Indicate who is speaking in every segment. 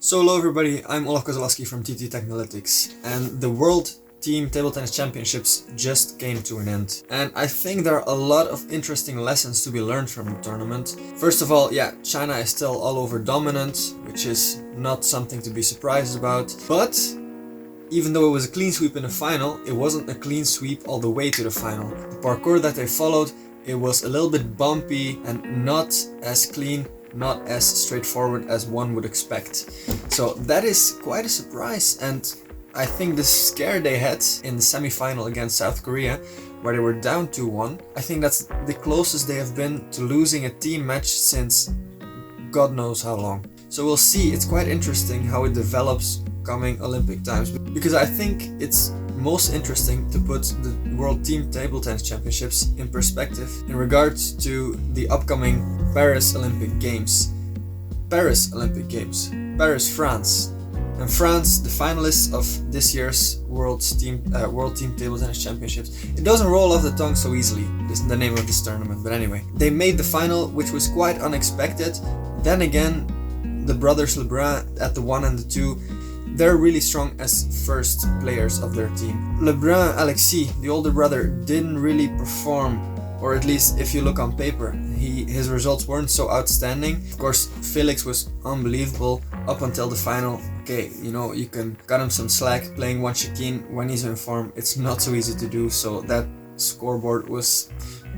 Speaker 1: So hello everybody, I'm Olaf Kozolowski from TT Technolytics, and the World Team Table Tennis Championships just came to an end. And I think there are a lot of interesting lessons to be learned from the tournament. First of all, yeah, China is still all over dominant, which is not something to be surprised about. But even though it was a clean sweep in the final, it wasn't a clean sweep all the way to the final. The parkour that they followed, it was a little bit bumpy and not as clean, not as straightforward as one would expect. So that is quite a surprise, and I think the scare they had in the semi-final against South Korea, where they were down 2-1, I think that's the closest they have been to losing a team match since God knows how long. So we'll see, it's quite interesting how it develops coming Olympic times, because I think it's most interesting to put the World Team Table Tennis Championships in perspective in regards to the upcoming Paris Olympic Games. Paris, France. And France, the finalists of this year's World Team Table Tennis Championships. It doesn't roll off the tongue so easily, this is the name of this tournament, but anyway. They made the final, which was quite unexpected. Then again, the brothers Lebrun at the 1 and the 2, they're really strong as first players of their team. Lebrun, Alexis, the older brother, didn't really perform, or at least if you look on paper, his results weren't so outstanding. Of course, Felix was unbelievable up until the final. Okay, you know, you can cut him some slack playing one chicane when he's in form. It's not so easy to do, so that scoreboard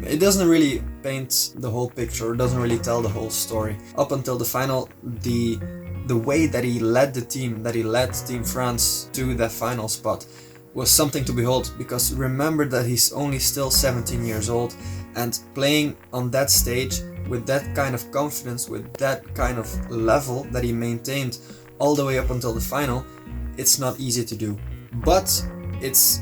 Speaker 1: it doesn't really paint the whole picture, it doesn't really tell the whole story. Up until the final, the way that he led the team, that he led Team France to that final spot was something to behold, because remember that he's only still 17 years old, and playing on that stage with that kind of confidence, with that kind of level that he maintained all the way up until the final, it's not easy to do. But it's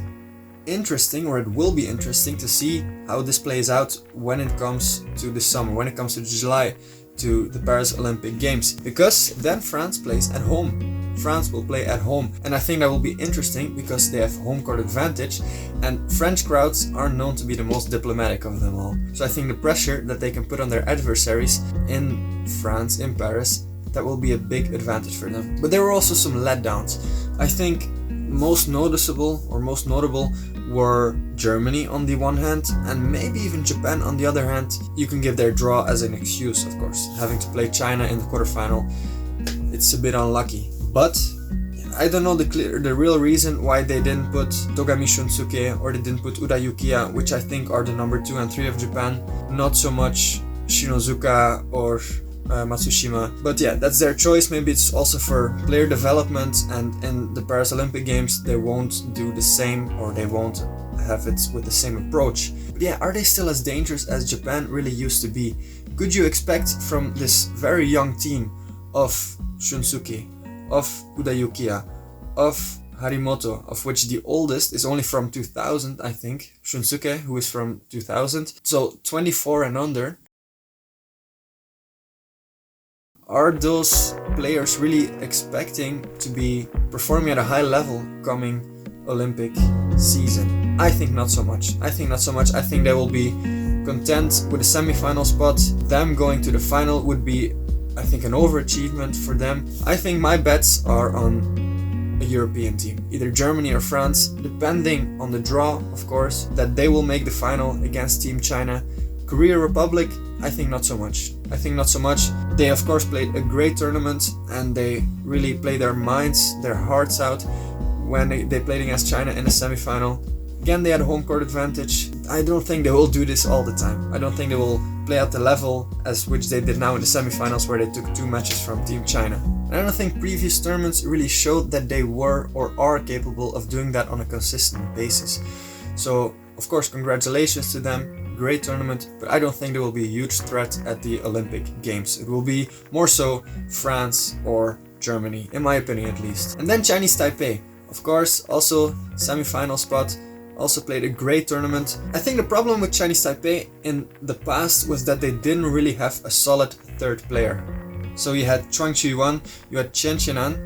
Speaker 1: interesting, or it will be interesting to see how this plays out when it comes to the summer, when it comes to July, to the Paris Olympic Games, because then France plays at home. France will play at home, and I think that will be interesting because they have home court advantage, and French crowds are known to be the most diplomatic of them all. So I think the pressure that they can put on their adversaries in France, in Paris, that will be a big advantage for them. But there were also some letdowns. I think most noticeable or most notable were Germany on the one hand, and maybe even Japan on the other hand. You can give their draw as an excuse, of course. Having to play China in the quarterfinal, it's a bit unlucky. But I don't know the real reason why they didn't put Togami Shunsuke or they didn't put Uda Yukiya, which I think are the number 2 and 3 of Japan. Not so much Shinozuka or Matsushima. But yeah, that's their choice. Maybe it's also for player development, and in the Paris Olympic Games they won't do the same, or they won't have it with the same approach. But yeah, are they still as dangerous as Japan really used to be? Could you expect from this very young team of Shunsuke, of Uda Yukiya, of Harimoto, of which the oldest is only from 2000, I think, Shunsuke, who is from 2000, so 24 and under. Are those players really expecting to be performing at a high level coming Olympic season? I think not so much. I think they will be content with a semi-final spot. Them going to the final would be, I think, an overachievement for them. I think my bets are on a European team, either Germany or France, depending on the draw, of course, that they will make the final against Team China. Korea Republic, I think not so much. They of course played a great tournament, and they really played their minds, their hearts out when they played against China in the semi-final. Again, they had a home court advantage. I don't think they will do this all the time. I don't think they will play at the level as which they did now in the semi-finals, where they took 2 matches from Team China. And I don't think previous tournaments really showed that they were or are capable of doing that on a consistent basis. So of course, congratulations to them. Great tournament, but I don't think there will be a huge threat at the Olympic Games. It will be more so France or Germany, in my opinion at least. And then Chinese Taipei, of course, also semi-final spot, also played a great tournament. I think the problem with Chinese Taipei in the past was that they didn't really have a solid third player. So you had Chuang Chi-yuan, you had Chen Qianan.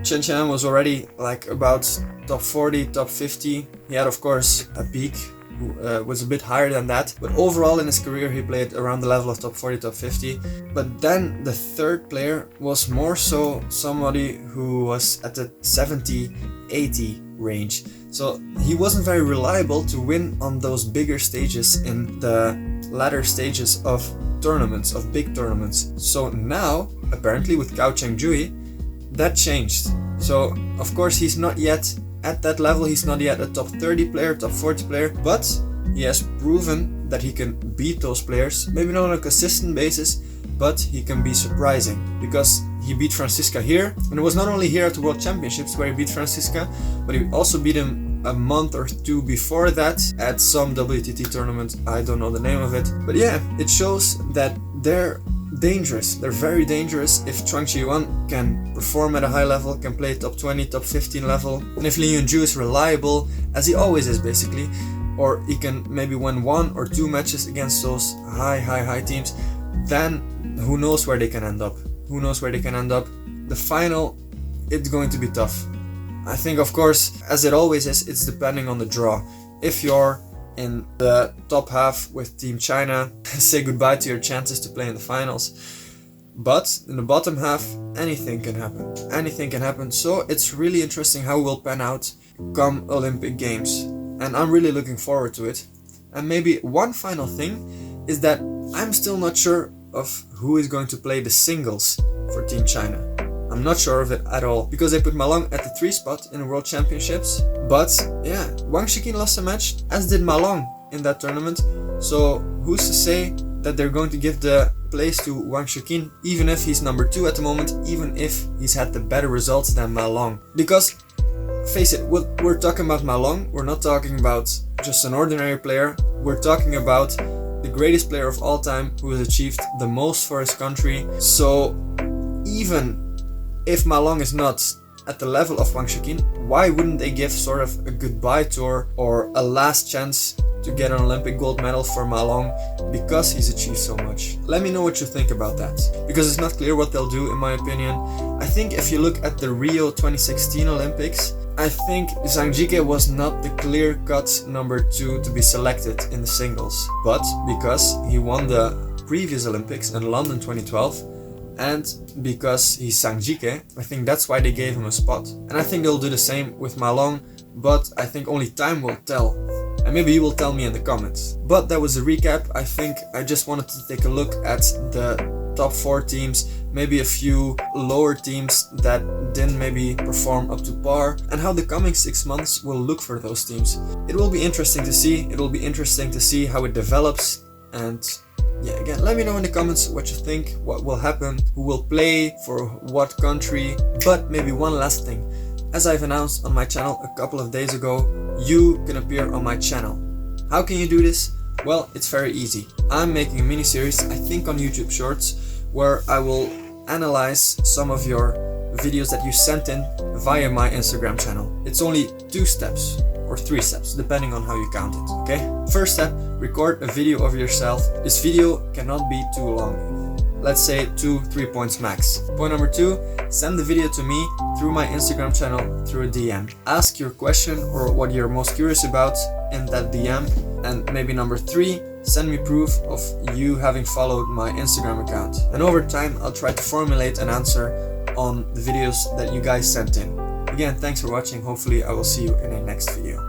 Speaker 1: Chen Qianan was already like about top 40, top 50. He had of course a peak who was a bit higher than that. But overall in his career he played around the level of top 40, top 50. But then the third player was more so somebody who was at the 70, 80 range. So he wasn't very reliable to win on those bigger stages in the latter stages of tournaments, of big tournaments. So now, apparently with Gao Chengjui, that changed. So of course he's not yet at that level, he's not yet a top 30 player, top 40 player, but he has proven that he can beat those players, maybe not on a consistent basis, but he can be surprising, because he beat Francisca here, and it was not only here at the World Championships where he beat Francisca, but he also beat him a month or two before that at some WTT tournament, I don't know the name of it. But yeah, it shows that they're dangerous, they're very dangerous if Chuang Chi-yuan can perform at a high level, can play top 20, top 15 level, and if Li Yunju is reliable, as he always is basically, or he can maybe win 1 or 2 matches against those high teams, then who knows where they can end up. Who knows where they can end up. The final, it's going to be tough. I think, of course, as it always is, it's depending on the draw. If you're in the top half with Team China, say goodbye to your chances to play in the finals. But in the bottom half, anything can happen. Anything can happen. So it's really interesting how it will pan out come Olympic Games. And I'm really looking forward to it. And maybe one final thing is that I'm still not sure of who is going to play the singles for Team China. I'm not sure of it at all, because they put Ma Long at the 3 spot in the World Championships. But yeah, Wang Shiqin lost a match, as did Ma Long in that tournament. So who's to say that they're going to give the place to Wang Shiqin, even if he's number 2 at the moment, even if he's had the better results than Ma Long. Because face it, we're talking about Ma Long, we're not talking about just an ordinary player, we're talking about the greatest player of all time who has achieved the most for his country. So even if Ma Long is not at the level of Wang Shiqin, why wouldn't they give sort of a goodbye tour or a last chance to get an Olympic gold medal for Ma Long because he's achieved so much? Let me know what you think about that, because it's not clear what they'll do in my opinion. I think if you look at the Rio 2016 Olympics, I think Zhang Jike was not the clear-cut number 2 to be selected in the singles, but because he won the previous Olympics in London 2012, and because he's Zhang Jike, I think that's why they gave him a spot. And I think they'll do the same with Ma Long, but I think only time will tell. And maybe you will tell me in the comments. But that was a recap. I think I just wanted to take a look at the top 4 teams, maybe a few lower teams that didn't maybe perform up to par, and how the coming 6 months will look for those teams. It will be interesting to see. It will be interesting to see how it develops. And yeah, again, let me know in the comments what you think, what will happen, who will play for what country. But maybe one last thing. As I've announced on my channel a couple of days ago, you can appear on my channel. How can you do this? Well, it's very easy. I'm making a mini series, I think on YouTube Shorts, where I will analyze some of your videos that you sent in via my Instagram channel. It's only 2 steps or 3 steps, depending on how you count it, okay? First step, record a video of yourself. This video cannot be too long. Let's say 2-3 points max. Point number 2, send the video to me through my Instagram channel through a DM. Ask your question or what you're most curious about in that DM. And maybe number 3, send me proof of you having followed my Instagram account. And over time, I'll try to formulate an answer on the videos that you guys sent in. Again, thanks for watching. Hopefully I will see you in the next video.